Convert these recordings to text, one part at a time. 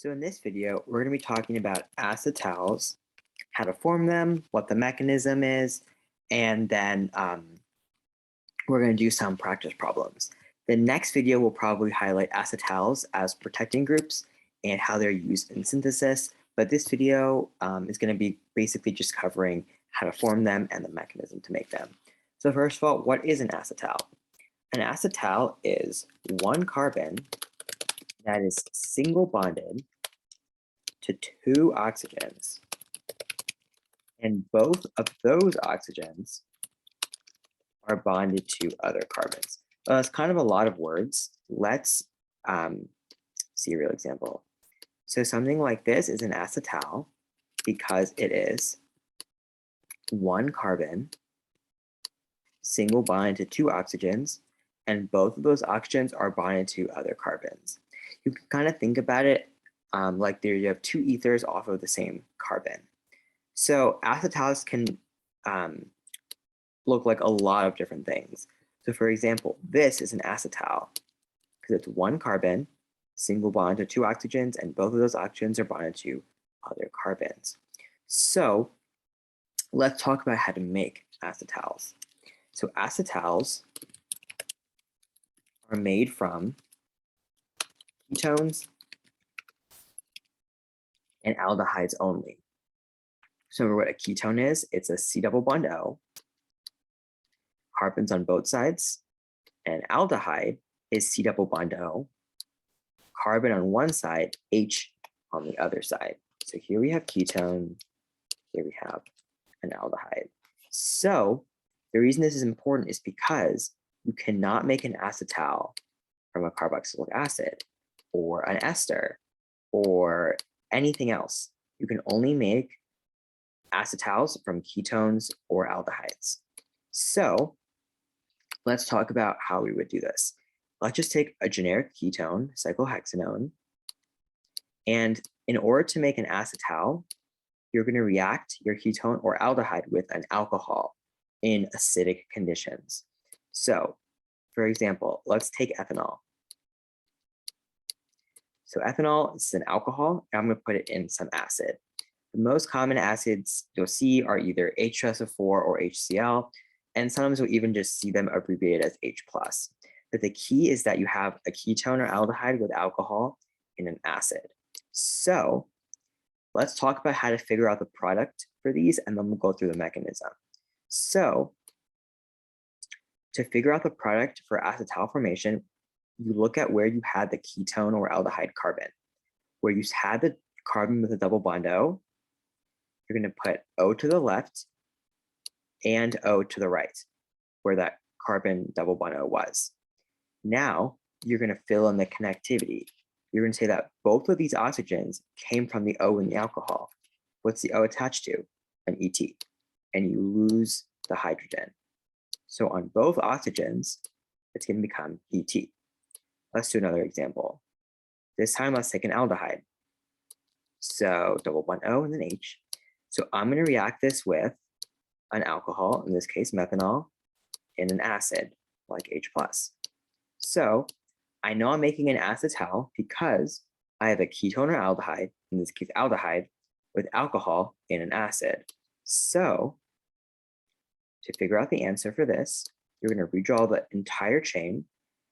So in this video, we're going to be talking about acetals, how to form them, what the mechanism is, and then we're going to do some practice problems. The next video will probably highlight acetals as protecting groups and how they're used in synthesis, but this video is going to be basically just covering how to form them and the mechanism to make them. So first of all, what is an acetal? An acetal is one carbon that is single bonded to two oxygens, and both of those oxygens are bonded to other carbons. It's kind of a lot of words. Let's see a real example. So something like this is an acetal because it is one carbon, single bonded to two oxygens, and both of those oxygens are bonded to other carbons. You can kind of think about it like there you have two ethers off of the same carbon. So acetals can look like a lot of different things. So for example, this is an acetal because it's one carbon, single bond to two oxygens, and both of those oxygens are bonded to other carbons. So let's talk about how to make acetals. So acetals are made from ketones and aldehydes only. So remember what a ketone is? It's a C double bond O, carbons on both sides, and aldehyde is C double bond O, carbon on one side, H on the other side. So here we have ketone, here we have an aldehyde. So the reason this is important is because you cannot make an acetal from a carboxylic acid or an ester or anything else. You can only make acetals from ketones or aldehydes. So let's talk about how we would do this. Let's just take a generic ketone, cyclohexanone, and in order to make an acetal, you're going to react your ketone or aldehyde with an alcohol in acidic conditions. So, for example, let's take ethanol. So ethanol is an alcohol, and I'm going to put it in some acid. The most common acids you'll see are either H2SO4 or HCl, and sometimes you'll even just see them abbreviated as H+. But the key is that you have a ketone or aldehyde with alcohol in an acid. So let's talk about how to figure out the product for these, and then we'll go through the mechanism. So to figure out the product for acetal formation, you look at where you had the ketone or aldehyde carbon. Where you had the carbon with a double bond O, you're going to put O to the left and O to the right, where that carbon double bond O was. Now you're going to fill in the connectivity. You're going to say that both of these oxygens came from the O in the alcohol. What's the O attached to? An ET. And you lose the hydrogen. So on both oxygens, it's going to become ET. Let's do another example. This time, let's take an aldehyde. So double bond O and then H. So I'm going to react this with an alcohol, in this case methanol, and an acid, like H+. So I know I'm making an acetal because I have a ketone or aldehyde, in this case aldehyde, with alcohol in an acid. So to figure out the answer for this, you're going to redraw the entire chain,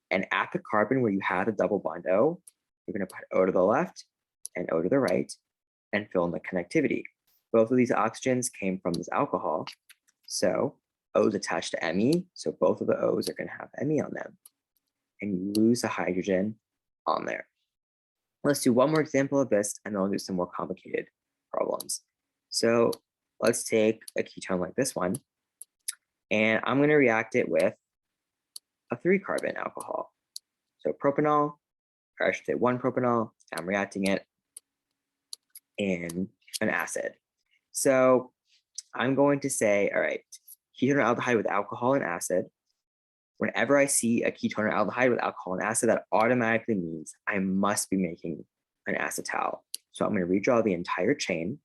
and at the carbon where you had a double bond O, you're going to put O to the left and O to the right and fill in the connectivity. Both of these oxygens came from this alcohol, so O is attached to Me, so both of the O's are going to have Me on them, and you lose the hydrogen on there. Let's do one more example of this, and then I'll do some more complicated problems. So let's take a ketone like this one, and I'm going to react it with a 3-carbon alcohol. So propanol, or I should say 1 propanol, I'm reacting it in an acid. So I'm going to say, all right, ketone or aldehyde with alcohol and acid. Whenever I see a ketone or aldehyde with alcohol and acid, that automatically means I must be making an acetal. So I'm going to redraw the entire chain.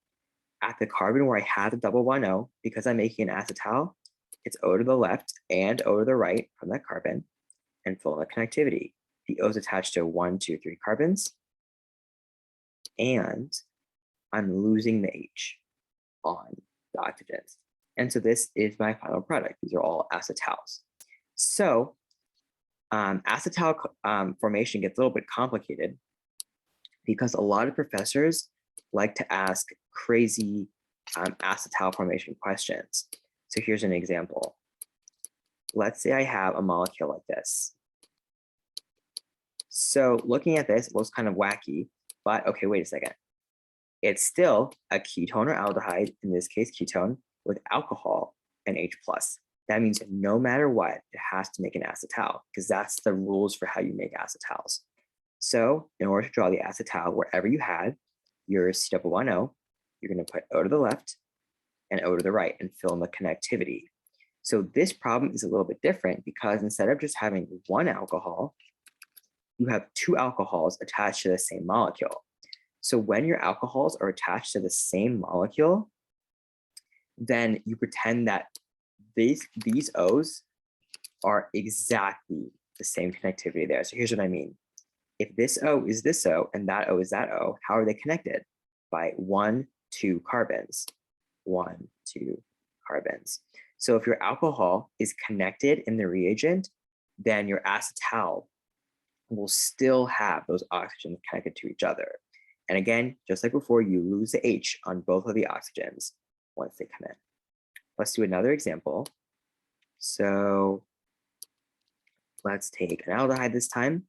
At the carbon where I had the double bond O, because I'm making an acetal, it's O to the left and O to the right from that carbon, and fill in the connectivity. The O is attached to 1, 2, 3 carbons, and I'm losing the H on the oxygens. And so this is my final product. These are all acetals. So acetal formation gets a little bit complicated because a lot of professors like to ask crazy acetal formation questions. So here's an example. Let's say I have a molecule like this. So looking at this, it looks kind of wacky, but okay, wait a second. It's still a ketone or aldehyde, in this case ketone, with alcohol and H+. That means no matter what, it has to make an acetal because that's the rules for how you make acetals. So in order to draw the acetal, wherever you had your C double bond O, you're going to put O to the left and O to the right and fill in the connectivity. So this problem is a little bit different because instead of just having one alcohol, you have two alcohols attached to the same molecule. So when your alcohols are attached to the same molecule, then you pretend that these O's are exactly the same connectivity there. So here's what I mean. If this O is this O and that O is that O, how are they connected? By 1, 2 carbons. 1, 2 carbons. So if your alcohol is connected in the reagent, then your acetal will still have those oxygens connected to each other. And again, just like before, you lose the H on both of the oxygens once they come in. Let's do another example. So let's take an aldehyde this time.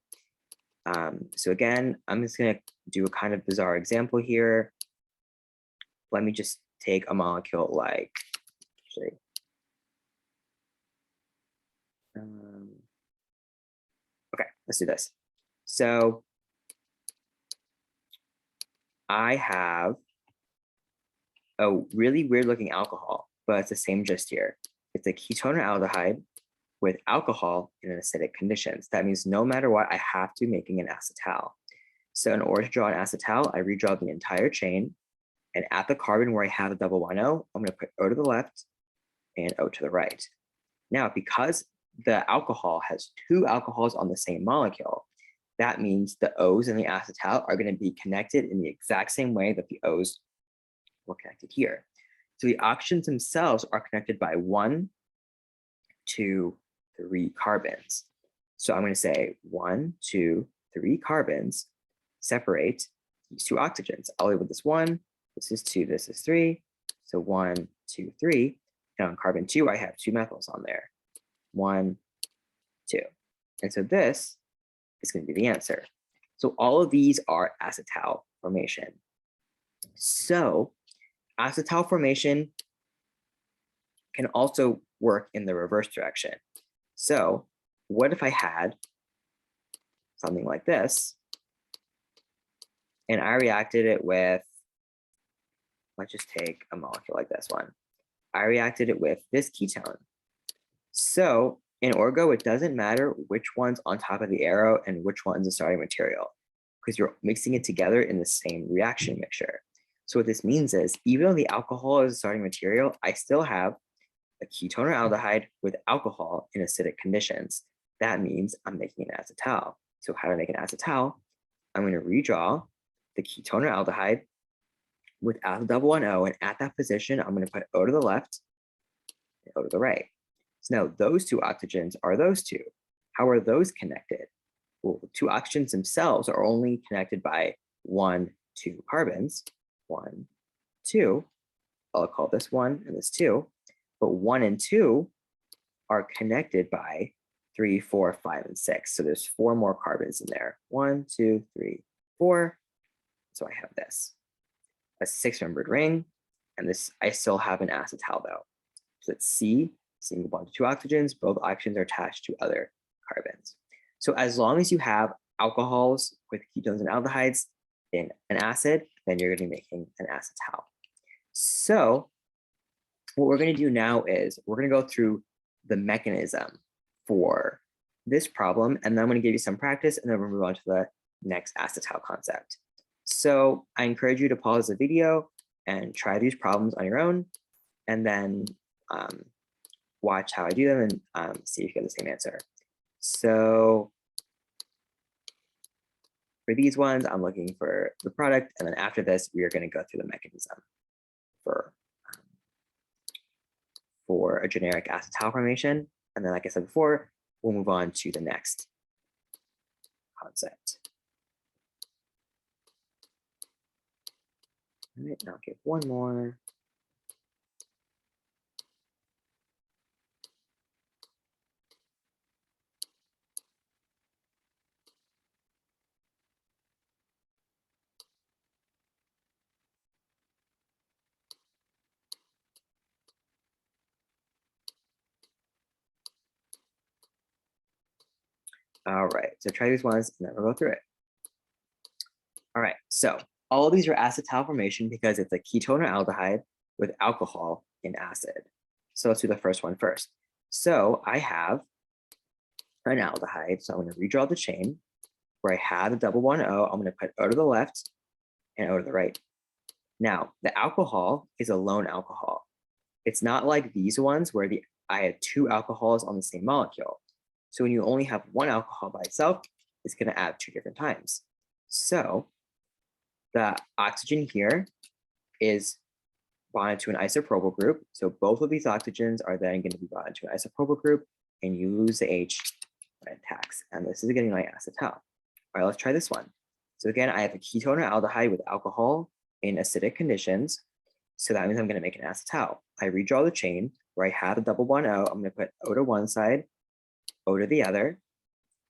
So again, I'm just going to do a kind of bizarre example here. Let me just take a molecule like, actually, okay, let's do this. So I have a really weird looking alcohol, but it's the same gist here. It's a ketone or aldehyde with alcohol in acidic conditions. That means no matter what, I have to be making an acetal. So in order to draw an acetal, I redraw the entire chain. And at the carbon where I have the double bond O, I'm going to put O to the left and O to the right. Now, because the alcohol has two alcohols on the same molecule, that means the O's in the acetal are going to be connected in the exact same way that the O's were connected here. So the oxygens themselves are connected by 1, 2, 3 carbons. So I'm going to say 1, 2, 3 carbons separate these two oxygens. I'll leave with this 1, this is 2, this is 3. So 1, 2, 3. And on carbon 2, I have 2 methyls on there. 1, 2. And so this is going to be the answer. So all of these are acetal formation. So acetal formation can also work in the reverse direction. So what if I had something like this and I reacted it with, let's just take a molecule like this one. I reacted it with this ketone. So in orgo, it doesn't matter which one's on top of the arrow and which one's the starting material because you're mixing it together in the same reaction mixture. So what this means is even though the alcohol is a starting material, I still have a ketone or aldehyde with alcohol in acidic conditions. That means I'm making an acetal. So how to make an acetal? I'm going to redraw the ketone or aldehyde without the double bond O, and at that position, I'm going to put O to the left and O to the right. So now those two oxygens are those two. How are those connected? Well, the two oxygens themselves are only connected by 1, 2 carbons. 1, 2. I'll call this 1 and this 2. But 1 and 2 are connected by 3, 4, 5, and 6. So there's 4 more carbons in there. 1, 2, 3, 4. So I have this, a 6-membered ring. And this, I still have an acetal though. So it's C, single bond to 2 oxygens. Both oxygens are attached to other carbons. So as long as you have alcohols with ketones and aldehydes in an acid, then you're going to be making an acetal. So what we're going to do now is we're going to go through the mechanism for this problem, and then I'm going to give you some practice, and then we'll move on to the next acetal concept. So I encourage you to pause the video and try these problems on your own, and then watch how I do them and see if you get the same answer. So For these ones, I'm looking for the product. And then after this, we are going to go through the mechanism for a generic acetal formation. And then, like I said before, we'll move on to the next concept. All right, now I'll give one more. All right, so try these ones and then we'll go through it. All right, so all of these are acetal formation because it's a ketone or aldehyde with alcohol in acid. So let's do the first one first. So I have an aldehyde, so I'm going to redraw the chain where I have the double bond O. I'm going to put O to the left and O to the right. Now, the alcohol is a lone alcohol. It's not like these ones where I had two alcohols on the same molecule. So when you only have one alcohol by itself, it's going to add two different times. So the oxygen here is bonded to an isopropyl group. So both of these oxygens are then going to be bonded to an isopropyl group, and you lose the H when it attacks. And this is getting my acetal. All right, let's try this one. So again, I have a ketone or aldehyde with alcohol in acidic conditions. So that means I'm going to make an acetal. I redraw the chain where I have a double bond O. I'm going to put O to one side, O to the other.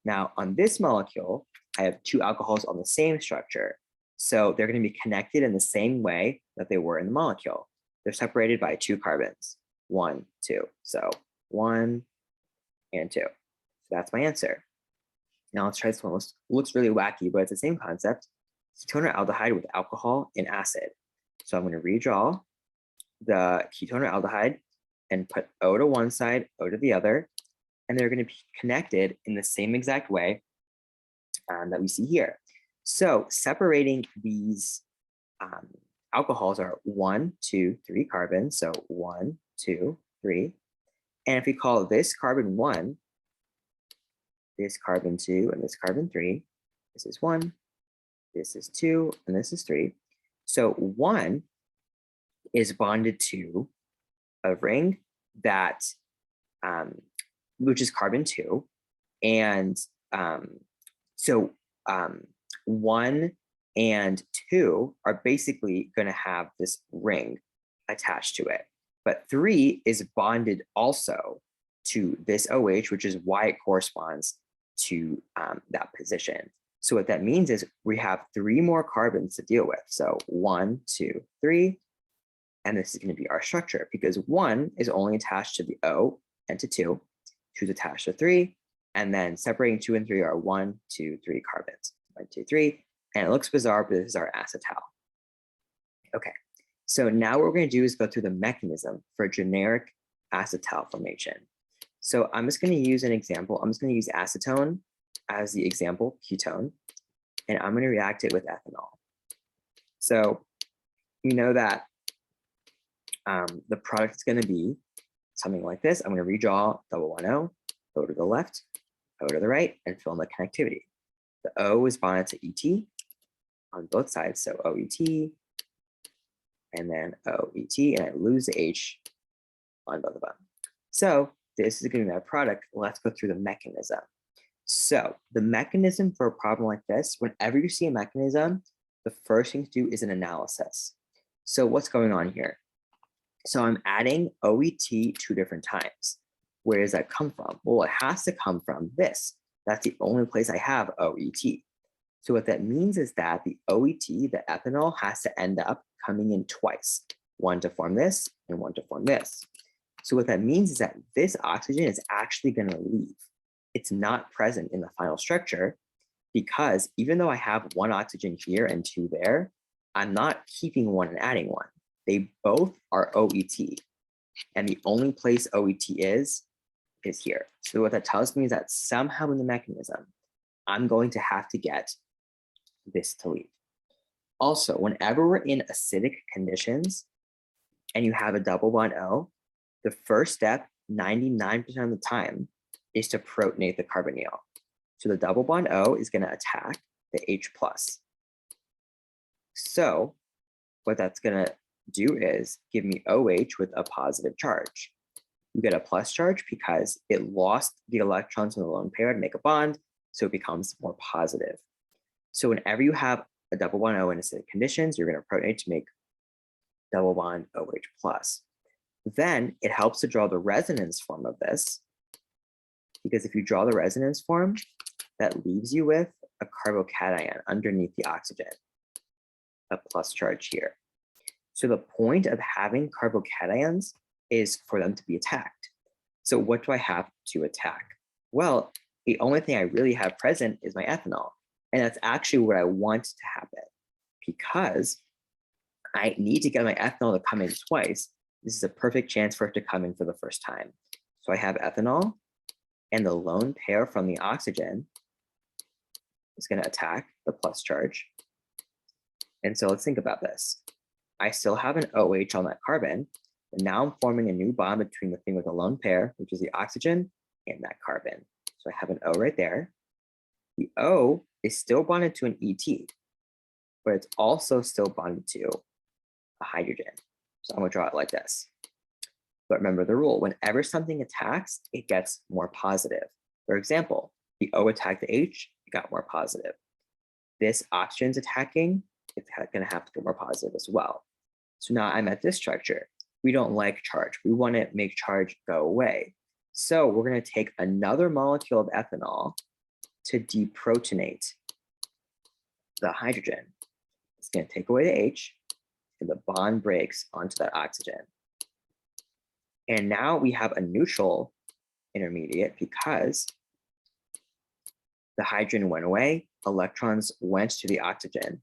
Now on this molecule, I have two alcohols on the same structure. So they're going to be connected in the same way that they were in the molecule. They're separated by two carbons, 1, 2. So 1 and 2. So that's my answer. Now let's try this one. Looks really wacky, but it's the same concept. Ketone or aldehyde with alcohol and acid. So I'm going to redraw the ketone or aldehyde and put O to one side, O to the other, and they're going to be connected in the same exact way that we see here. So separating these alcohols are 1, 2, 3 carbons. So 1, 2, 3. And if we call this carbon 1, this carbon 2, and this carbon 3, this is 1, this is 2, and this is 3. So 1 is bonded to a ring that, which is carbon 2. And so 1 and 2 are basically going to have this ring attached to it. But 3 is bonded also to this OH, which is why it corresponds to that position. So what that means is we have 3 more carbons to deal with. So 1, 2, 3. And this is going to be our structure because 1 is only attached to the O and to 2. 2 is attached to 3. And then separating 2 and 3 are 1, 2, 3 carbons. 1, 2, 3. And it looks bizarre, but this is our acetal. Okay, so now what we're going to do is go through the mechanism for generic acetal formation. So I'm just going to use an example. I'm just going to use acetone as the example ketone, and I'm going to react it with ethanol. So we know that the product is going to be something like this. I'm going to redraw double one O, O to the left, O to the right, and fill in the connectivity. The O is bonded to ET on both sides, so OET, and then OET, and I lose the H on both of them. So this is going to be my product. Let's go through the mechanism. So the mechanism for a problem like this, whenever you see a mechanism, the first thing to do is an analysis. So what's going on here? So I'm adding OET 2 different times. Where does that come from? Well, it has to come from this. That's the only place I have OET. So what that means is that the OET, the ethanol, has to end up coming in twice. 1 to form this and 1 to form this. So what that means is that this oxygen is actually going to leave. It's not present in the final structure because even though I have 1 oxygen here and 2 there, I'm not keeping 1 and adding 1. They both are OET. And the only place OET is here. So what that tells me is that somehow in the mechanism, I'm going to have to get this to leave. Also, whenever we're in acidic conditions and you have a double bond O, the first step, 99% of the time, is to protonate the carbonyl. So the double bond O is going to attack, the H plus. So what that's going to do is give me OH with a positive charge. You get a plus charge because it lost the electrons in the lone pair to make a bond, so it becomes more positive. So whenever you have a double bond O in acidic conditions, you're going to protonate to make double bond OH plus. Then it helps to draw the resonance form of this, because if you draw the resonance form, that leaves you with a carbocation underneath the oxygen, a plus charge here. So the point of having carbocations is for them to be attacked. So what do I have to attack? Well, the only thing I really have present is my ethanol. And that's actually what I want to happen, because I need to get my ethanol to come in twice. This is a perfect chance for it to come in for the first time. So I have ethanol, and the lone pair from the oxygen is going to attack the plus charge. And so let's think about this. I still have an OH on that carbon, but now I'm forming a new bond between the thing with a lone pair, which is the oxygen, and that carbon. So I have an O right there. The O is still bonded to an ET, but it's also still bonded to a hydrogen. So I'm going to draw it like this. But remember the rule, whenever something attacks, it gets more positive. For example, the O attacked the H, it got more positive. This oxygen's attacking, it's going to have to go more positive as well. So now I'm at this structure. We don't like charge. We want to make charge go away. So we're going to take another molecule of ethanol to deprotonate the hydrogen. It's going to take away the H, and the bond breaks onto that oxygen. And now we have a neutral intermediate because the hydrogen went away, electrons went to the oxygen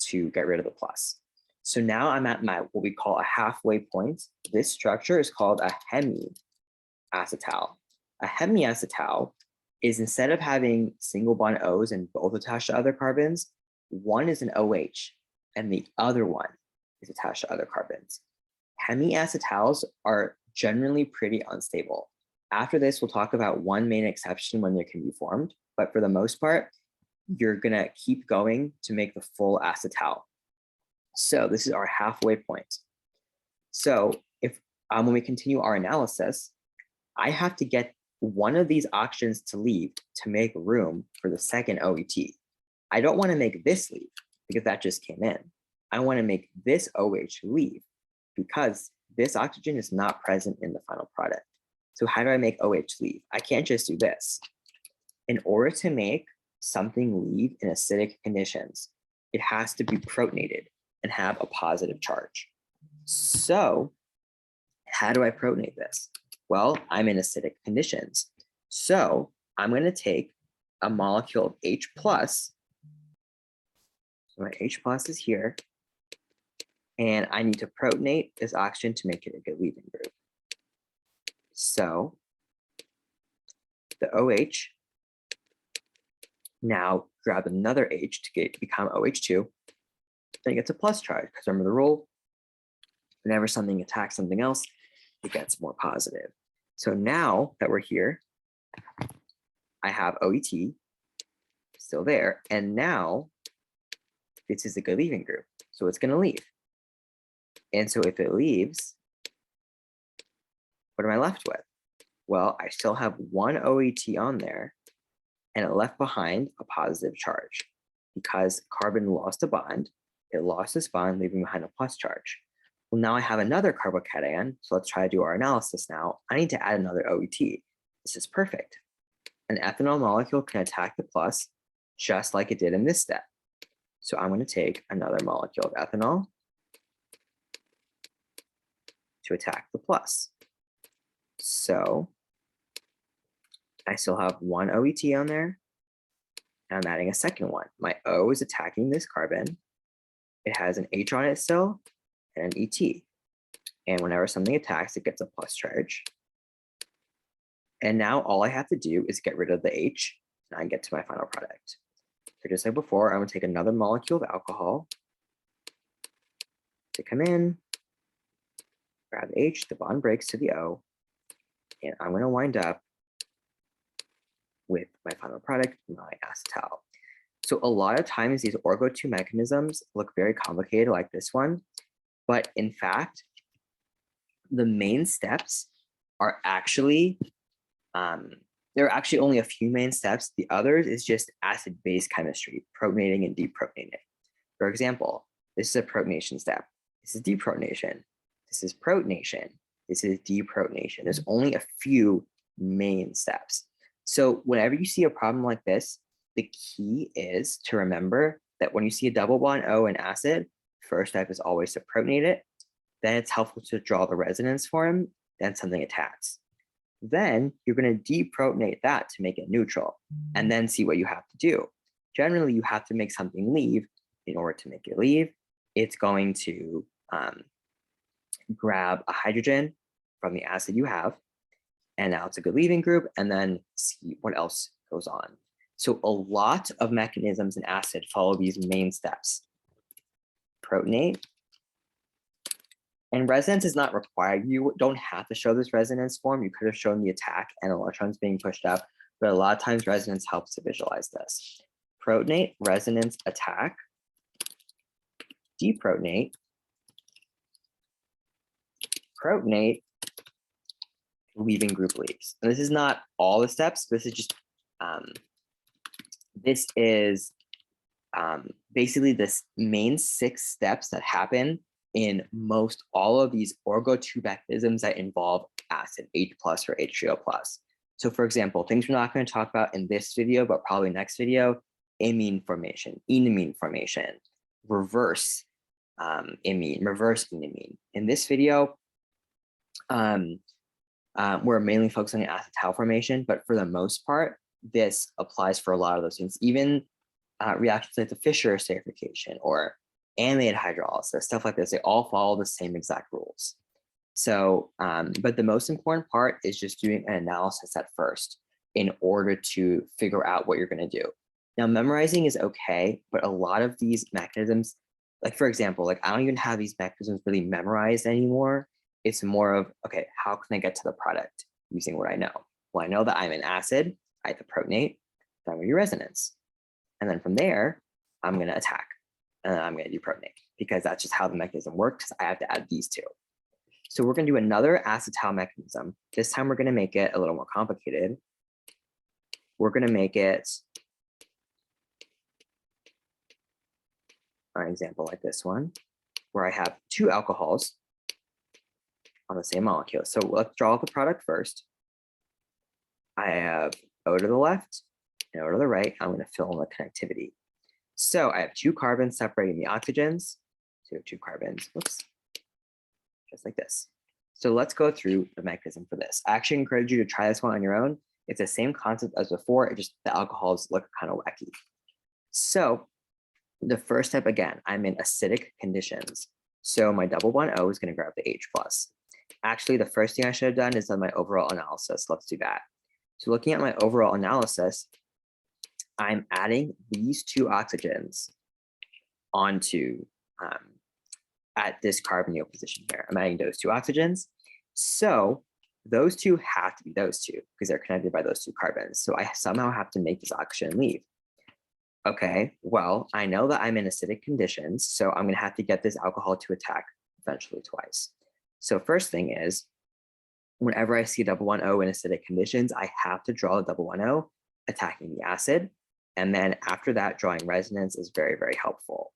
to get rid of the plus. So now I'm at my what we call a halfway point. This structure is called a hemiacetal. A hemiacetal is, instead of having single bond O's and both attached to other carbons, one is an OH and the other one is attached to other carbons. Hemiacetals are generally pretty unstable. After this, we'll talk about one main exception when they can be formed, but for the most part, you're gonna keep going to make the full acetal. So this is our halfway point. So if when we continue our analysis, I have to get one of these oxygens to leave to make room for the second OET. I don't want to make this leave because that just came in. I want to make this OH leave because this oxygen is not present in the final product. So how do I make OH leave? I can't just do this. In order to make something leave in acidic conditions, it has to be protonated and have a positive charge. So how do I protonate this? Well, I'm in acidic conditions. So I'm going to take a molecule of H plus. So my H plus is here. And I need to protonate this oxygen to make it a good leaving group. So the OH now grab another H to become OH2. Then it gets a plus charge, because remember the rule, whenever something attacks something else, it gets more positive. So now that we're here, I have OET still there. And now this is a good leaving group. So it's going to leave. And so if it leaves, what am I left with? Well, I still have one OET on there, and it left behind a positive charge. Because carbon lost a bond, it lost this bond, leaving behind a plus charge. Well, now I have another carbocation, so let's try to do our analysis now. I need to add another OET. This is perfect. An ethanol molecule can attack the plus just like it did in this step. So I'm going to take another molecule of ethanol to attack the plus. So I still have one OET on there, and I'm adding a second one. My O is attacking this carbon. It has an H on it still, and an ET. And whenever something attacks, it gets a plus charge. And now all I have to do is get rid of the H, and I get to my final product. So just like before, I'm going to take another molecule of alcohol to come in, grab the H, the bond breaks to the O, and I'm going to wind up with my final product, my acetal. So a lot of times these orgo 2 mechanisms look very complicated like this one, but in fact, the main steps are actually, there are actually only a few main steps. The others is just acid-base chemistry, protonating and deprotonating. For example, this is a protonation step. This is deprotonation. This is protonation. This is deprotonation. There's only a few main steps. So whenever you see a problem like this, the key is to remember that when you see a double bond O in acid, first step is always to protonate it. Then it's helpful to draw the resonance form, then something attacks. Then you're going to deprotonate that to make it neutral, and then see what you have to do. Generally, you have to make something leave. In order to make it leave, it's going to grab a hydrogen from the acid you have, and now it's a good leaving group, and then see what else goes on. So a lot of mechanisms in acid follow these main steps. Protonate. And resonance is not required. You don't have to show this resonance form. You could have shown the attack and electrons being pushed up, but a lot of times resonance helps to visualize this. Protonate, resonance, attack. Deprotonate. Protonate, leaving group leaves. And this is not all the steps. This is just, basically this main 6 steps that happen in most all of these orgo 2 mechanisms that involve acid, H+ or H3O+. So for example, things we're not going to talk about in this video, but probably next video, amine formation, enamine formation, reverse amine, reverse enamine. In this video, we're mainly focused on the acetal formation, but for the most part, this applies for a lot of those things, even reactions like the Fischer esterification or amide hydrolysis, stuff like this, they all follow the same exact rules. So, but the most important part is just doing an analysis at first in order to figure out what you're going to do. Now, memorizing is okay, but a lot of these mechanisms, like for example, like I don't even have these mechanisms really memorized anymore. It's more of, okay, how can I get to the product using what I know? Well, I know that I'm an acid, I have to protonate, then I'm going to do resonance. And then from there, I'm going to attack. And then I'm going to do protonate because that's just how the mechanism works. I have to add these two. So we're going to do another acetal mechanism. This time we're going to make it a little more complicated. We're going to make it an example like this one, where I have 2 alcohols on the same molecule. So let's draw the product first. I have O to the left and O to the right. I'm going to fill in the connectivity. So I have 2 carbons separating the oxygens. So 2 carbons, whoops, just like this. So let's go through the mechanism for this. I actually encourage you to try this one on your own. It's the same concept as before, it just the alcohols look kind of wacky. So the first step, again, I'm in acidic conditions. So my double bond O is going to grab the H+. Actually, the first thing I should have done is done my overall analysis. Let's do that. So looking at my overall analysis, I'm adding these 2 oxygens onto at this carbonyl position here. I'm adding those 2 oxygens. So those 2 have to be those 2 because they're connected by those 2 carbons. So I somehow have to make this oxygen leave. Okay, well, I know that I'm in acidic conditions, so I'm going to have to get this alcohol to attack eventually twice. So first thing is, whenever I see double bond O in acidic conditions, I have to draw a double bond O attacking the acid. And then after that, drawing resonance is very, very helpful.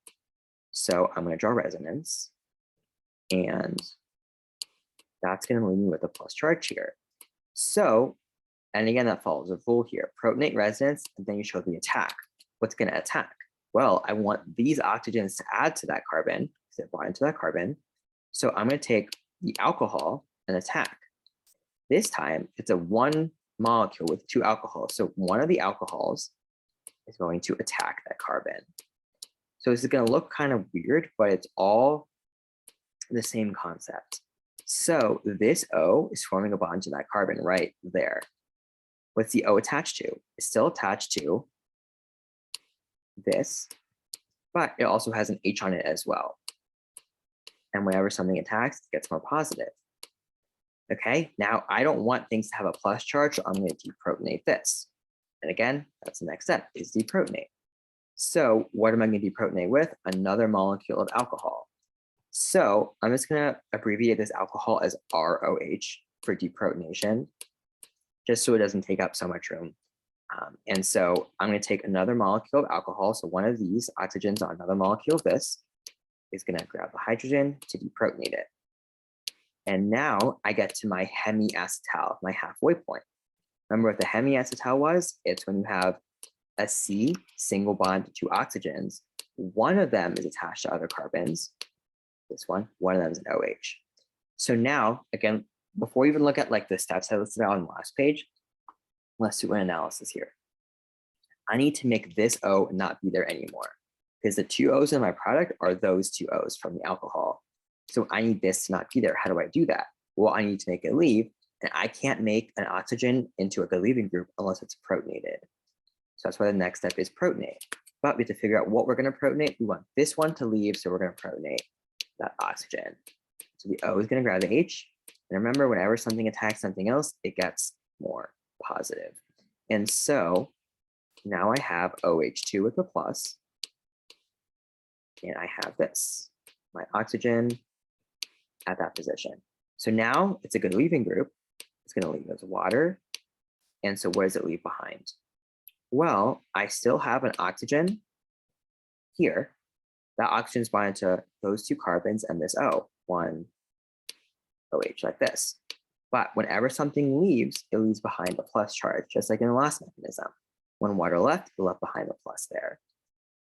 So I'm going to draw resonance. And that's going to leave me with a plus charge here. So, and again, that follows a rule here. Protonate resonance, and then you show the attack. What's going to attack? Well, I want these oxygens to add to that carbon, because they're bonded to that carbon. So I'm going to take the alcohol and attack. This time, it's a 1 molecule with 2 alcohols. So one of the alcohols is going to attack that carbon. So this is going to look kind of weird, but it's all the same concept. So this O is forming a bond to that carbon right there. What's the O attached to? It's still attached to this, but it also has an H on it as well. And whenever something attacks, it gets more positive. Okay, now I don't want things to have a plus charge, so I'm going to deprotonate this. And again, that's the next step, is deprotonate. So what am I going to deprotonate with? Another molecule of alcohol. So I'm just going to abbreviate this alcohol as ROH for deprotonation, just so it doesn't take up so much room. And so I'm going to take another molecule of alcohol. So one of these oxygens on another molecule of this is going to grab the hydrogen to deprotonate it. And now I get to my hemiacetal, my halfway point. Remember what the hemiacetal was? It's when you have a C single bond to two oxygens. One of them is attached to other carbons. This one of them is an OH. So now, again, before we even look at like the steps I listed out on the last page, let's do an analysis here. I need to make this O not be there anymore because the two O's in my product are those two O's from the alcohol. So I need this to not be there. How do I do that? Well, I need to make it leave, and I can't make an oxygen into a good leaving group unless it's protonated. So that's why the next step is protonate. But we have to figure out what we're going to protonate. We want this one to leave, so we're going to protonate that oxygen. So the O is going to grab the H. And remember, whenever something attacks something else, it gets more positive. And so now I have OH2 with the plus, and I have this, my oxygen at that position. So now it's a good leaving group. It's going to leave as water. And so where does it leave behind? Well, I still have an oxygen here. That oxygen is bonded to those two carbons and this O, one OH like this. But whenever something leaves, it leaves behind a plus charge, just like in the last mechanism. When water left, it left behind a plus there.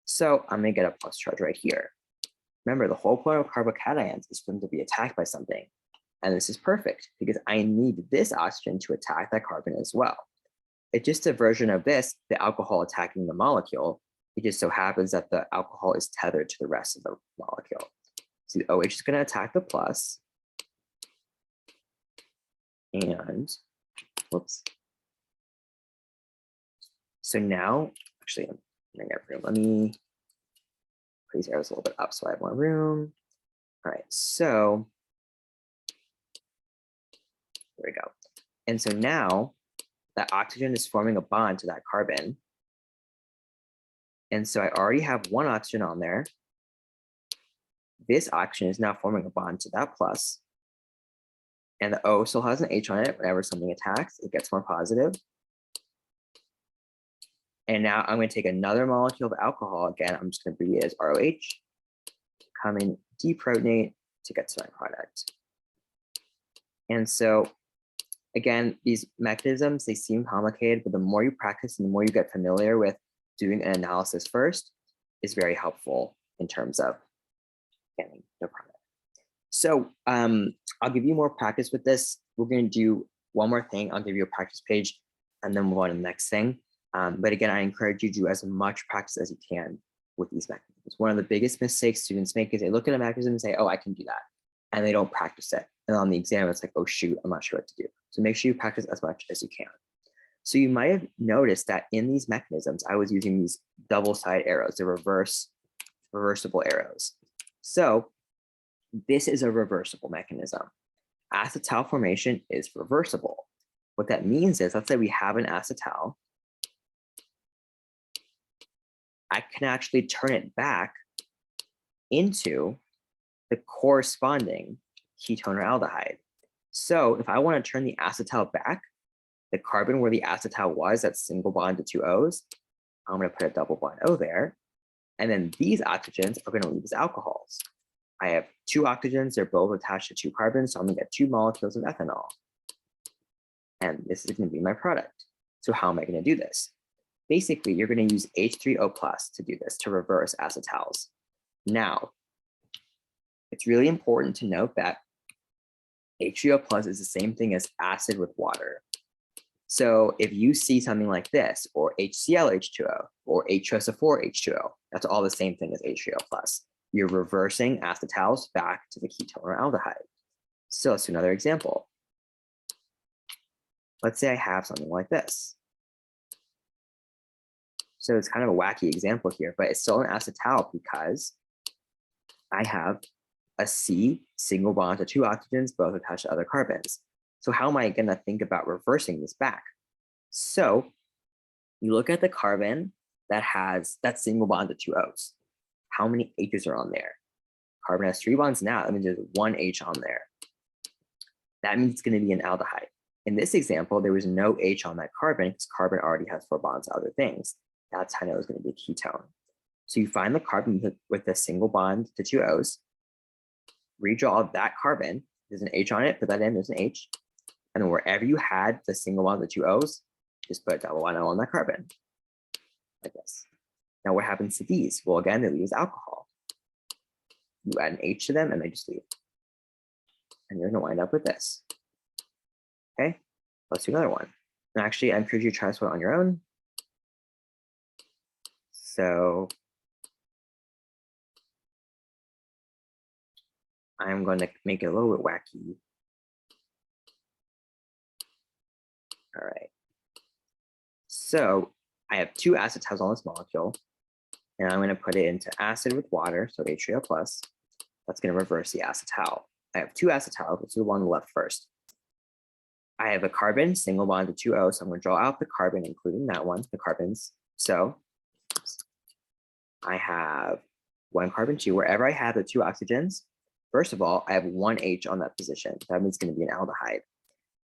So I'm going to get a plus charge right here. Remember, the whole point of carbocations is for them to be attacked by something. And this is perfect because I need this oxygen to attack that carbon as well. It's just a version of this, the alcohol attacking the molecule. It just so happens that the alcohol is tethered to the rest of the molecule. So the OH is going to attack the plus. And, whoops. So now, actually, I'm running out of room. Let me put these arrows a little bit up so I have more room. All right, so there we go. And so now that oxygen is forming a bond to that carbon. And so I already have one oxygen on there. This oxygen is now forming a bond to that plus. And the O still has an H on it. Whenever something attacks, it gets more positive. And now I'm going to take another molecule of alcohol. Again, I'm just going to abbreviate it as ROH. Come and deprotonate to get to my product. And so again, these mechanisms, they seem complicated, but the more you practice and the more you get familiar with doing an analysis first is very helpful in terms of getting the product. So I'll give you more practice with this. We're going to do one more thing. I'll give you a practice page and then move on to the next thing. But again, I encourage you to do as much practice as you can with these mechanisms. One of the biggest mistakes students make is they look at a mechanism and say, oh, I can do that. And they don't practice it. And on the exam, it's like, oh, shoot, I'm not sure what to do. So make sure you practice as much as you can. So you might have noticed that in these mechanisms, I was using these double-side arrows, the reversible arrows. So this is a reversible mechanism. Acetal formation is reversible. What that means is, let's say we have an acetal. I can actually turn it back into the corresponding ketone or aldehyde. So if I want to turn the acetal back, the carbon where the acetal was, that single bond to two O's, I'm going to put a double bond O there. And then these oxygens are going to leave as alcohols. I have two oxygens, they're both attached to two carbons, so I'm going to get 2 molecules of ethanol. And this is going to be my product. So how am I going to do this? Basically, you're going to use H3O+ to do this, to reverse acetals. Now, it's really important to note that H3O+ is the same thing as acid with water. So if you see something like this, or HCl H2O, or H2SO4 H2O, that's all the same thing as H3O+. You're reversing acetals back to the ketone or aldehyde. So let's do another example. Let's say I have something like this. So it's kind of a wacky example here, but it's still an acetal because I have a C single bond to 2 oxygens, both attached to other carbons. So how am I going to think about reversing this back? So you look at the carbon that has that single bond to two O's. How many H's are on there? Carbon has 3 bonds now. That means there's 1 H on there. That means it's going to be an aldehyde. In this example, there was no H on that carbon because carbon already has 4 bonds to other things. That's how I know it's going to be a ketone. So you find the carbon with a single bond to 2 O's, redraw that carbon, there's an H on it, put that in, there's an H. And then wherever you had the single bond to 2 O's, just put double bond O on that carbon, like this. Now what happens to these? Well, again, they leave as alcohol. You add an H to them and they just leave. And you're gonna wind up with this. Okay, let's do another one. And actually, I encourage you to try this one on your own. So I'm going to make it a little bit wacky. All right. So I have 2 acetals on this molecule, and I'm going to put it into acid with water, so H3O+. That's going to reverse the acetal. I have 2 acetals. Let's do the one on the left first. I have a carbon, single bond to 2 O's. So I'm going to draw out the carbon, including that one, the carbons. So I have 1 carbon, 2. Wherever I have the 2 oxygens, first of all, I have 1 H on that position. That means it's going to be an aldehyde.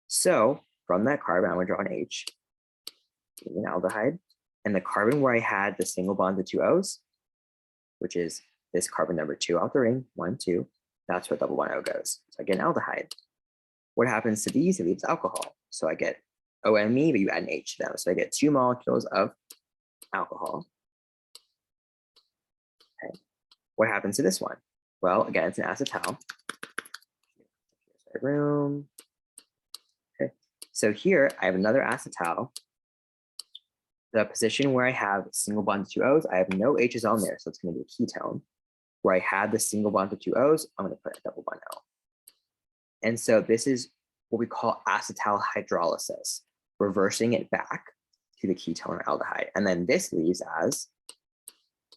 So from that carbon, I'm going to draw an H, an aldehyde. And the carbon where I had the single bond to 2 O's, which is this carbon number 2 out the ring, 1, 2, that's where double bond O goes. So I get an aldehyde. What happens to these? It leaves alcohol. So I get OMe, but you add an H to them. So I get 2 molecules of alcohol. Okay. What happens to this one? Well, again, it's an acetal. Here's my room. Okay. So here I have another acetal. The position where I have single bond to 2 O's, I have no H's on there, so it's going to be a ketone. Where I had the single bond to 2 O's, I'm going to put a double bond O. And so this is what we call acetal hydrolysis, reversing it back to the ketone or aldehyde. And then this leaves as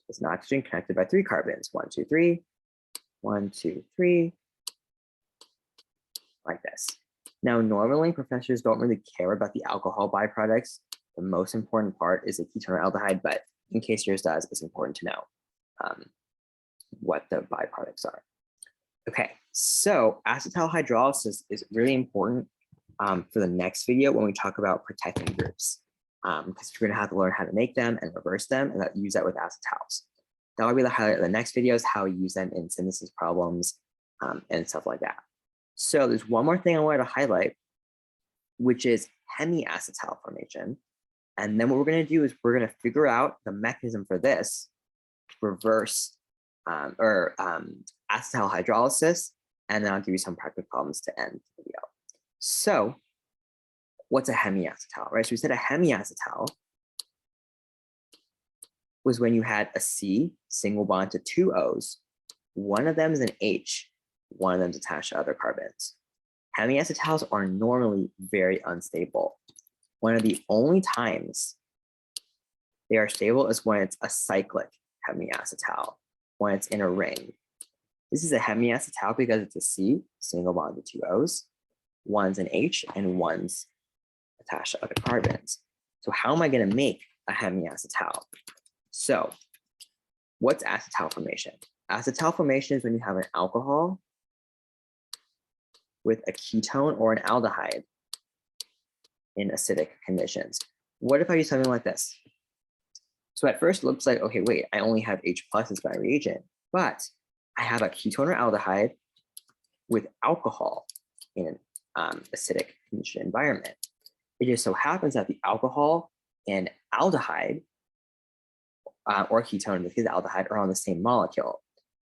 it's an oxygen connected by 3 carbons, 1, 2, 3, 1, 2, 3, like this. Now, normally professors don't really care about the alcohol byproducts. The most important part is the ketone or aldehyde, but in case yours does, it's important to know what the byproducts are. Okay, so acetal hydrolysis is really important for the next video when we talk about protecting groups, because you're going to have to learn how to make them and reverse them and use that with acetals. That will be the highlight of the next videos, how we use them in synthesis problems and stuff like that. So there's one more thing I wanted to highlight, which is hemiacetal formation. And then what we're going to do is we're going to figure out the mechanism for this reverse acetal hydrolysis, and then I'll give you some practical problems to end the video. So what's a hemiacetal, right? So we said a hemiacetal was when you had a C single bond to 2 O's. One of them is an H, one of them is attached to other carbons. Hemiacetals are normally very unstable. One of the only times they are stable is when it's a cyclic hemiacetal, when it's in a ring. This is a hemiacetal because it's a C, single bond to 2 O's, one's an H, and one's attached to other carbons. So how am I going to make a hemiacetal? So what's acetal formation? Acetal formation is when you have an alcohol with a ketone or an aldehyde in acidic conditions. What if I use something like this? So at first it looks like, okay, wait, I only have H+ as my reagent, but I have a ketone or aldehyde with alcohol in an acidic condition environment. It just so happens that the alcohol and aldehyde or ketone, in this case aldehyde, are on the same molecule.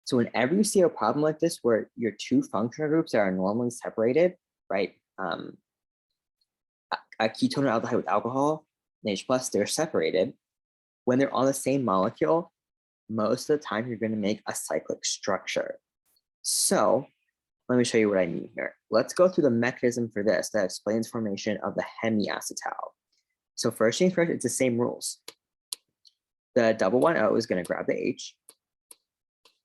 So whenever you see a problem like this where your 2 functional groups that are normally separated, right? A ketone or aldehyde with alcohol and H+, they're separated. When they're on the same molecule, most of the time you're going to make a cyclic structure. So let me show you what I mean here. Let's go through the mechanism for this that explains formation of the hemiacetal. So first things first, it's the same rules. The double bond O is going to grab the H,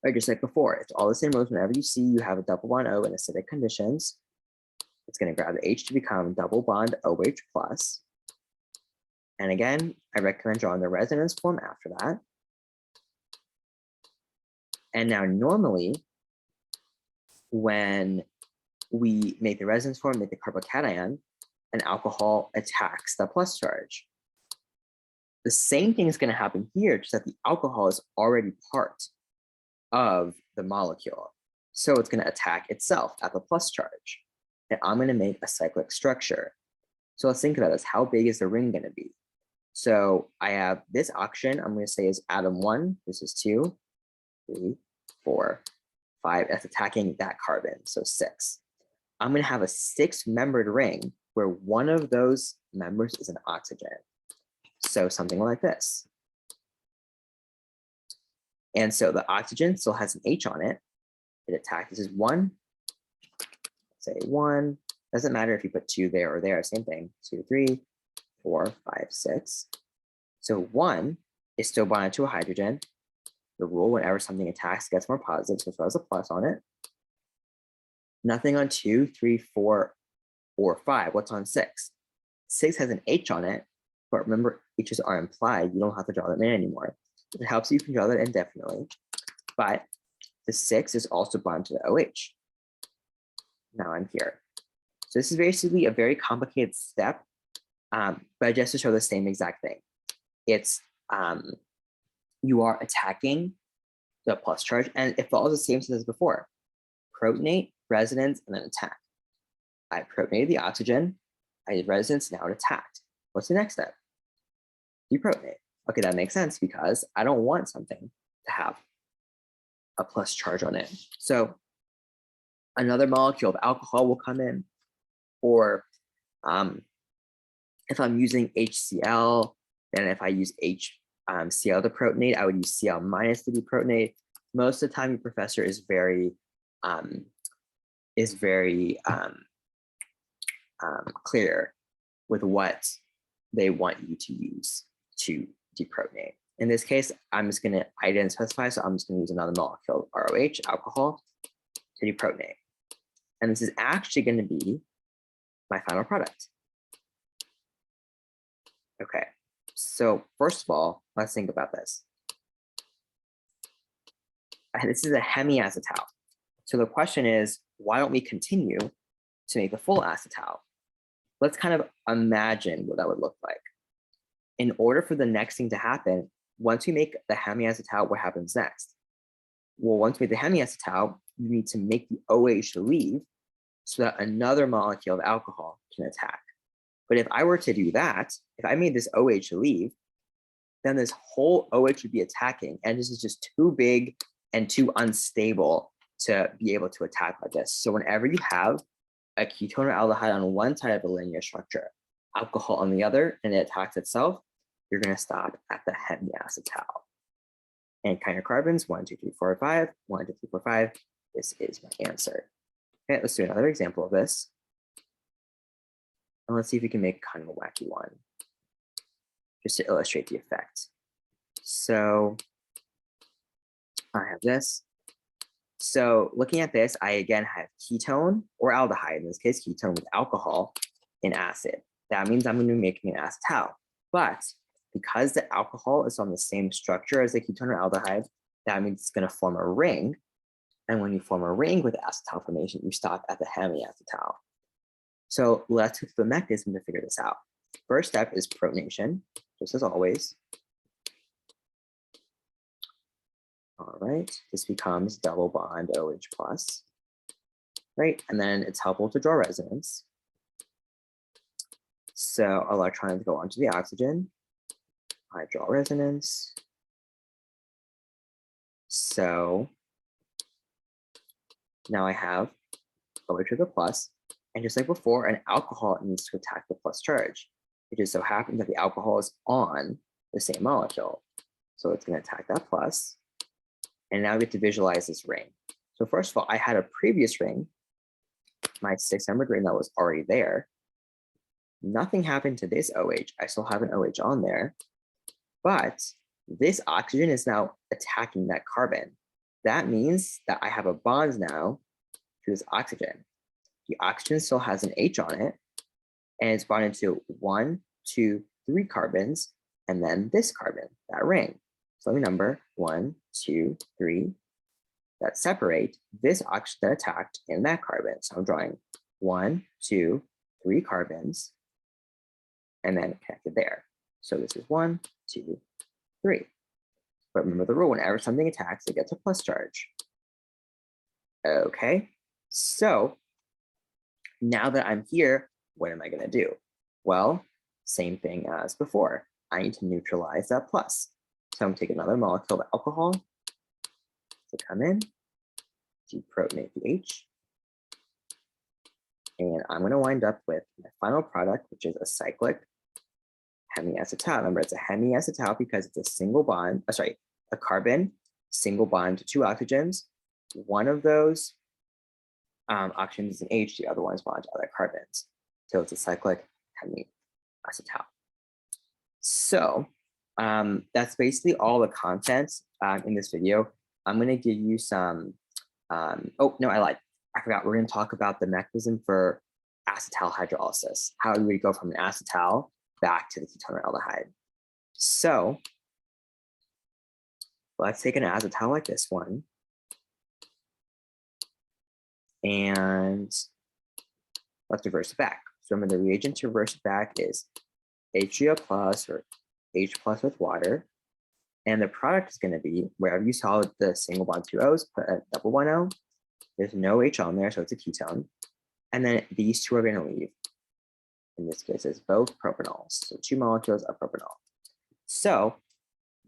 right, just like before. It's all the same rules. Whenever you see you have a double bond O in acidic conditions, it's going to grab the H to become double bond OH+. And again, I recommend drawing the resonance form after that. And now normally, when we make the resonance form, make the carbocation, an alcohol attacks the plus charge. The same thing is going to happen here, just that the alcohol is already part of the molecule. So it's going to attack itself at the plus charge. And I'm going to make a cyclic structure. So let's think about this. How big is the ring going to be? So I have this oxygen, I'm going to say is atom 1. This is 2, 3, 4, 5. That's attacking that carbon, so 6. I'm going to have a 6-membered ring where one of those members is an oxygen. So something like this. And so the oxygen still has an H on it. It attacks. This is 1. Say 1. Doesn't matter if you put 2 there or there. Same thing. 2, 3, 4, 5, 6. So 1 is still bonded to a hydrogen. The rule, whenever something attacks, gets more positive, so it has a plus on it. Nothing on 2, 3, 4, or 5. What's on 6? 6 has an H on it, but remember, H's are implied. You don't have to draw them in anymore. It helps you can draw that indefinitely, but the 6 is also bonded to the OH. Now I'm here. So this is basically a very complicated step, but just to show the same exact thing. It's you are attacking the plus charge, and it follows the same steps as before. Protonate, resonance, and then attack. I protonated the oxygen, I did resonance, now it attacked. What's the next step? Deprotonate. Okay, that makes sense because I don't want something to have a plus charge on it. So another molecule of alcohol will come in, or if I'm using HCl, then if I use Cl to protonate, I would use Cl minus to deprotonate. Most of the time, your professor is very clear with what they want you to use to deprotonate. In this case, I didn't specify, so I'm just gonna use another molecule, ROH, alcohol, to deprotonate. And this is actually gonna be my final product. Okay, so first of all, let's think about this. This is a hemiacetal. So the question is, why don't we continue to make the full acetal? Let's kind of imagine what that would look like. In order for the next thing to happen, once we make the hemiacetal, what happens next? Well, once we make the hemiacetal, you need to make the OH leave so that another molecule of alcohol can attack. But if I were to do that, if I made this OH leave, then this whole OH would be attacking, and this is just too big and too unstable to be able to attack like this. So whenever you have a ketone or aldehyde on one side of the linear structure, alcohol on the other, and it attacks itself, you're going to stop at the hemiacetal. And kind of carbons, 1, 2, 3, 4, 5, 1, 2, 3, 4, 5. This is my answer. Okay, let's do another example of this. And let's see if we can make kind of a wacky one, just to illustrate the effect. So I have this. So looking at this, I again have ketone or aldehyde, in this case, ketone with alcohol in acid. That means I'm going to be making an acetal. But because the alcohol is on the same structure as the ketone or aldehyde, that means it's going to form a ring. And when you form a ring with acetal formation, you stop at the hemiacetal. So let's look at the mechanism to figure this out. First step is protonation, just as always. All right, this becomes double bond OH plus, right? And then it's helpful to draw resonance. So electrons go onto the oxygen. I draw resonance. So now I have OH to the plus, and just like before, an alcohol needs to attack the plus charge. It just so happens that the alcohol is on the same molecule. So it's going to attack that plus. And now we get to visualize this ring. So first of all, I had a previous ring, my 6-membered ring that was already there. Nothing happened to this OH. I still have an OH on there, but this oxygen is now attacking that carbon. That means that I have a bond now to this oxygen. The oxygen still has an H on it, and it's bonded to 1, 2, 3 carbons, and then this carbon, that ring. So let me number 1, 2, 3, that separate this oxygen that attacked and that carbon. So I'm drawing 1, 2, 3 carbons, and then connected there. So this is 1, 2, 3. But remember the rule, whenever something attacks, it gets a plus charge. Okay, so now that I'm here, what am I going to do? Well, same thing as before. I need to neutralize that plus. So I'm going to take another molecule of alcohol to come in, deprotonate the H, and I'm going to wind up with my final product, which is a cyclic hemiacetal. Remember, it's a hemiacetal because it's a single bond, a carbon, single bond to 2 oxygens. One of those oxygens is an H, the other one is bond to other carbons. So it's a cyclic hemiacetal. So that's basically all the content in this video. I'm going to give you some, oh, no, I lied. I forgot. We're going to talk about the mechanism for acetal hydrolysis. How do we go from an acetal back to the ketone or aldehyde? So let's take an acetal like this one. And let's reverse it back. So remember, the reagent to reverse it back is H3O plus or H plus with water. And the product is going to be, wherever you saw the single bond 2 O's, put a double 1 O. There's no H on there, so it's a ketone. And then these 2 are going to leave. In this case, it's both propanols. So 2 molecules of propanol. So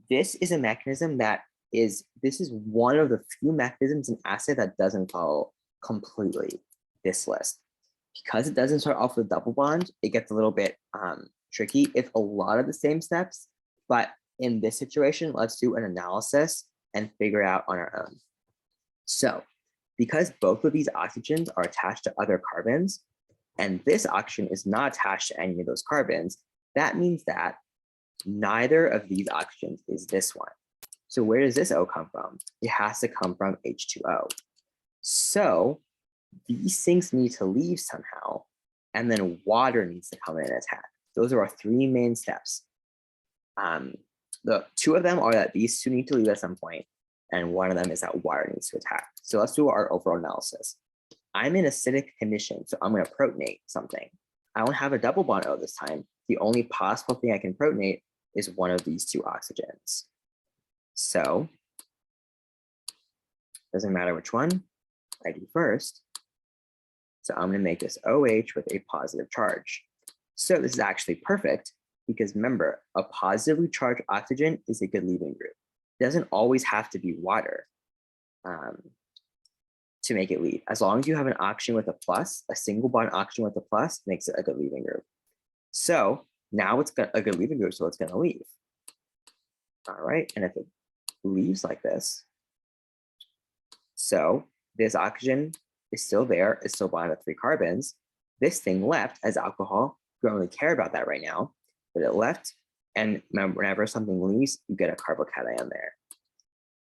this is a mechanism that is, this is one of the few mechanisms in acid that doesn't follow completely this list. Because it doesn't start off with a double bond, it gets a little bit tricky. It's a lot of the same steps, but in this situation, let's do an analysis and figure it out on our own. So because both of these oxygens are attached to other carbons, and this oxygen is not attached to any of those carbons, that means that neither of these oxygens is this one. So where does this O come from? It has to come from H2O. So these things need to leave somehow, and then water needs to come in and attack. Those are our 3 main steps. The 2 of them are that these 2 need to leave at some point, and one of them is that water needs to attack. So let's do our overall analysis. I'm in acidic condition, so I'm going to protonate something. I don't have a double bond O this time. The only possible thing I can protonate is one of these 2 oxygens. So doesn't matter which one I do first. So I'm going to make this OH with a positive charge. So this is actually perfect because remember, a positively charged oxygen is a good leaving group. It doesn't always have to be water to make it leave. As long as you have an oxygen with a plus, a single bond oxygen with a plus makes it a good leaving group. So now it's got a good leaving group, so it's going to leave. All right, and if it leaves like this, so this oxygen is still there, it's still bonded with 3 carbons. This thing left as alcohol. We don't really care about that right now, but it left. And remember, whenever something leaves, you get a carbocation there.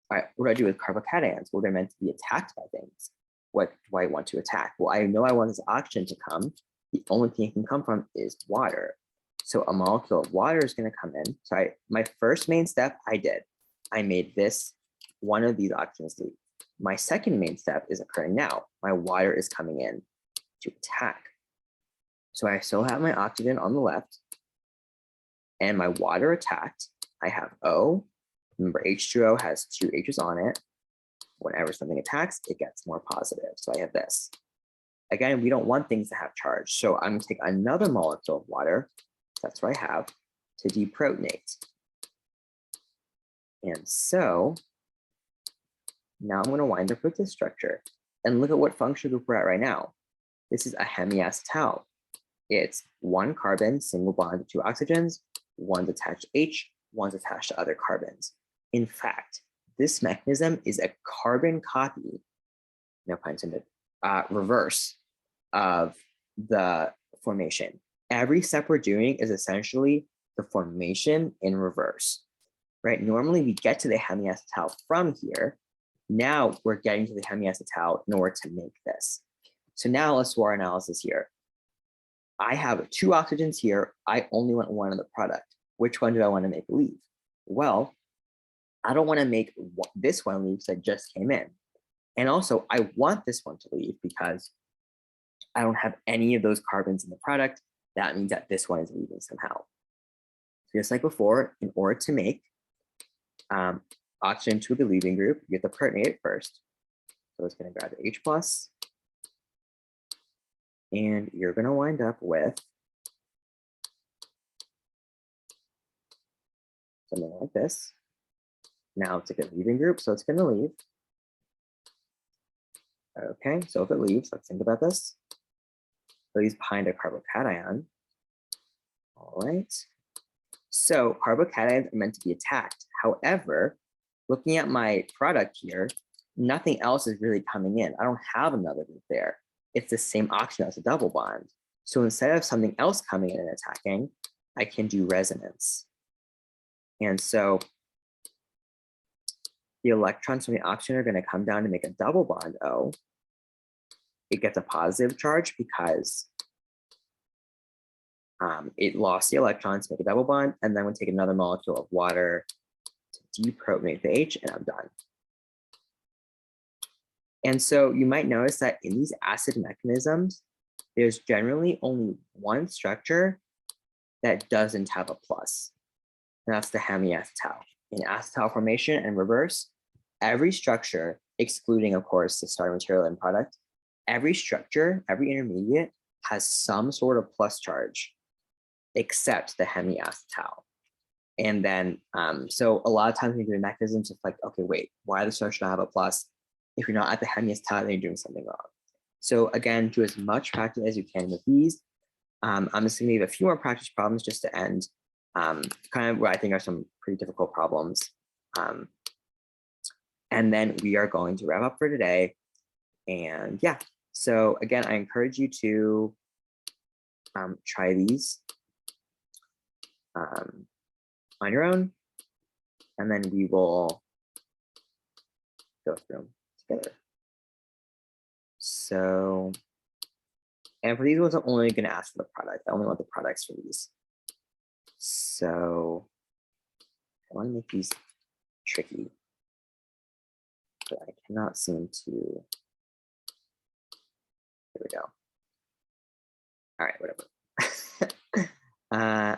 All right, what do I do with carbocations? Well, they're meant to be attacked by things. What do I want to attack? Well, I know I want this oxygen to come. The only thing it can come from is water. So a molecule of water is going to come in. So my first main step I did. I made this one of these oxygens leave. My second main step is occurring now. My water is coming in to attack. So I still have my oxygen on the left and my water attacked. I have O. Remember, H2O has 2 H's on it. Whenever something attacks, it gets more positive. So I have this. Again, we don't want things to have charge. So I'm going to take another molecule of water. That's what I have to deprotonate. And so now I'm going to wind up with this structure. And look at what functional group we're at right now. This is a hemiacetal. It's 1 carbon, single bond to 2 oxygens, one's attached to H, one's attached to other carbons. In fact, this mechanism is a carbon copy, no pun intended, reverse of the formation. Every step we're doing is essentially the formation in reverse, right? Normally we get to the hemiacetal from here. Now we're getting to the hemiacetal in order to make this. So now let's do our analysis here. I have 2 oxygens here. I only want one of the product. Which one do I want to make leave? Well, I don't want to make this one leave because I just came in. And also, I want this one to leave because I don't have any of those carbons in the product. That means that this one is leaving somehow. Just like before, in order to make oxygen to the leaving group, you have to protonate it first. So it's going to grab the H plus, and you're going to wind up with something like this. Now it's a good leaving group, so it's going to leave. Okay, so if it leaves, let's think about this. It leaves behind a carbocation. All right. So carbocations are meant to be attacked. However, looking at my product here, nothing else is really coming in. I don't have another group there. It's the same oxygen as a double bond. So instead of something else coming in and attacking, I can do resonance. And so the electrons from the oxygen are going to come down to make a double bond O. It gets a positive charge because it lost the electrons to make a double bond, and then we'll take another molecule of water to deprotonate the H, and I'm done. And so you might notice that in these acid mechanisms, there's generally only one structure that doesn't have a plus, and that's the hemiacetal. In acetal formation and reverse, every structure, excluding, of course, the starting material and product, every structure, every intermediate has some sort of plus charge, except the hemiacetal. And then, so a lot of times when you're doing mechanisms, it's like, okay, wait, why does the structure not have a plus? If you're not at the hemiacetal, then you're doing something wrong. So again, do as much practice as you can with these. I'm just gonna leave a few more practice problems just to end, kind of what I think are some pretty difficult problems. And then we are going to wrap up for today. And yeah, so again, I encourage you to try these on your own, and then we will go through them together. So, and for these ones, I'm only going to ask for the product. I only want the products for these. So I want to make these tricky, but I cannot seem to. Here we go. All right, whatever.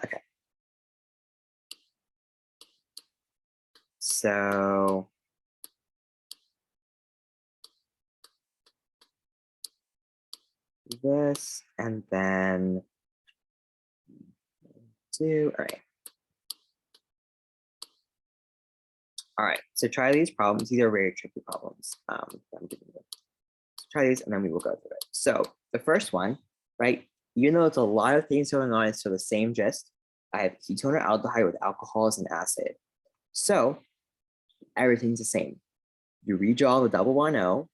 Okay. So this, and then two. All right. All right, so try these problems. These are very tricky problems. I'm giving you. So try these, and then we will go through it. So the first one, right? You know, it's a lot of things going on. It's so the same gist. I have ketone or aldehyde with alcohol as an acid. So everything's the same. You redraw the double bond O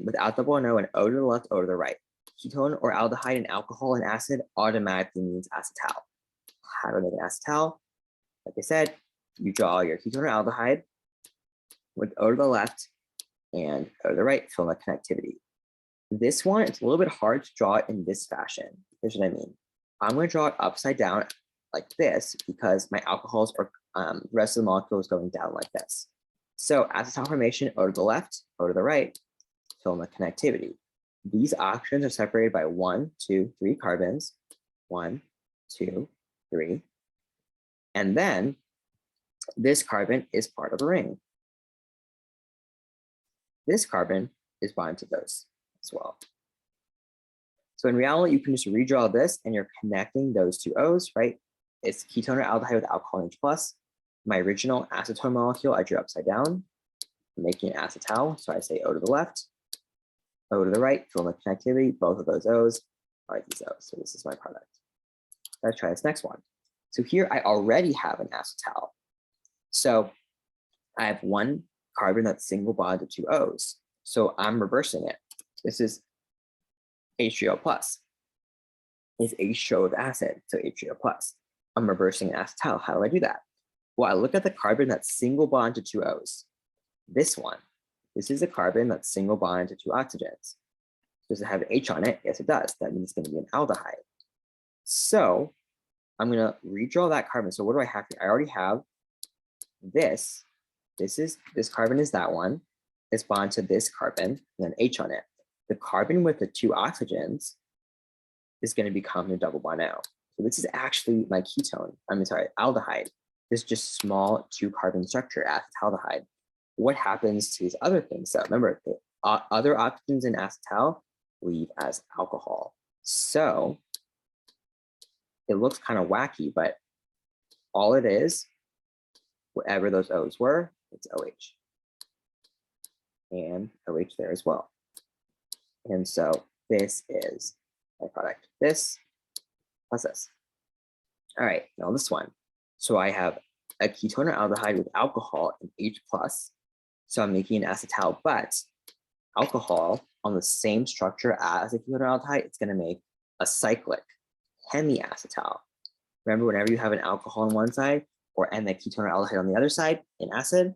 without double bond O and O to the left, O to the right. Ketone or aldehyde and alcohol and acid automatically means acetal. How do I make an acetal? Like I said, you draw your ketone or aldehyde with O to the left and O to the right, fill in the connectivity. This one, it's a little bit hard to draw it in this fashion. Here's what I mean. I'm going to draw it upside down like this because my alcohols are, the rest of the molecules going down like this. So acetal formation, O to the left, O to the right, fill in the connectivity. These oxygens are separated by 1, 2, 3 carbons. 1, 2, 3. And then this carbon is part of the ring. This carbon is bonded to those as well. So in reality, you can just redraw this and you're connecting those two O's, right? It's ketone or aldehyde with alcohol H plus. My original acetone molecule, I drew upside down, making an acetal. So I say O to the left, O to the right, fill in the connectivity. Both of those O's are these O's. So this is my product. Let's try this next one. So here I already have an acetal. So I have one carbon that's single bonded to two O's. So I'm reversing it. This is H3O plus. It's H2O with acid, so H3O plus. I'm reversing an acetal. How do I do that? Well, I look at the carbon that's single bond to two O's. This one, this is a carbon that's single bond to two oxygens. Does it have an H on it? Yes, it does. That means it's going to be an aldehyde. So I'm going to redraw that carbon. So what do I have here? I already have this. This carbon is that one. It's bond to this carbon and then H on it. The carbon with the 2 oxygens is going to become a double bond O. So this is actually my ketone. Aldehyde. This is just small 2 carbon structure, acetaldehyde. What happens to these other things? So remember, the other oxygens in acetal leave as alcohol. So it looks kind of wacky, but all it is, whatever those O's were, it's OH. And OH there as well. And so this is my product. This plus this. All right, now this one. So I have a ketone or aldehyde with alcohol and H+. So I'm making an acetal, but alcohol on the same structure as a ketone or aldehyde, it's going to make a cyclic hemiacetal. Remember, whenever you have an alcohol on one side and the ketone or aldehyde on the other side in acid,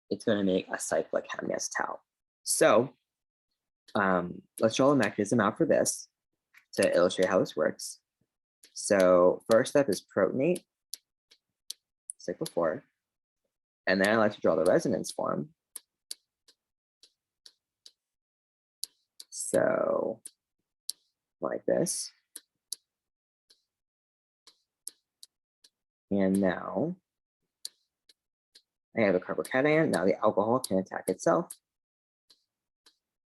it's going to make a cyclic hemiacetal. So let's draw a mechanism out for this to illustrate how this works. So first step is protonate, just like before. And then I like to draw the resonance form. So like this. And now I have a carbocation. Now the alcohol can attack itself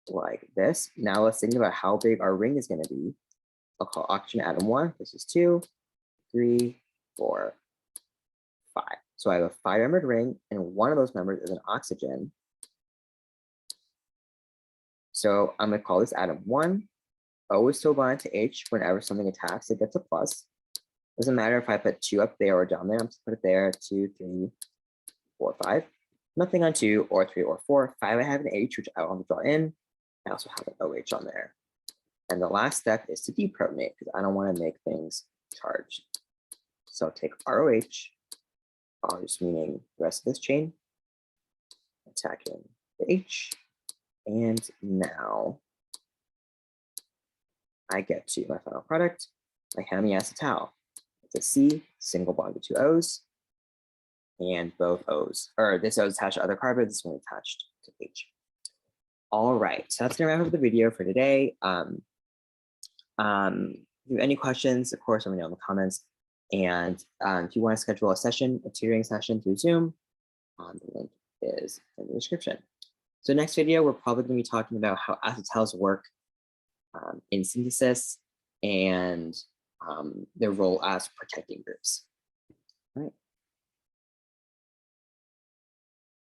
like this. Now let's think about how big our ring is going to be. I'll call oxygen atom 1. This is 2, 3, 4, 5. So I have a 5-membered ring, and one of those members is an oxygen. So I'm going to call this atom 1. O is still bound to H. Whenever something attacks, it gets a plus. Doesn't matter if I put 2 up there or down there. I'm just going to put it there, 2, 3, 4, 5. Nothing on 2 or 3 or 4. 5, I have an H, which I want to draw in. I also have an OH on there. And the last step is to deprotonate, because I don't want to make things charged. So I'll take ROH, just meaning the rest of this chain, attacking the H. And now I get to my final product, my hemiacetal. It's a C, single bond with 2 O's, and both O's, or this O is attached to other carbon, this one attached to H. All right, so that's gonna wrap up the video for today. If you have any questions, of course, let me know in the comments. And if you want to schedule a tutoring session through Zoom, the link is in the description. So next video, we're probably going to be talking about how acetals work in synthesis and their role as protecting groups.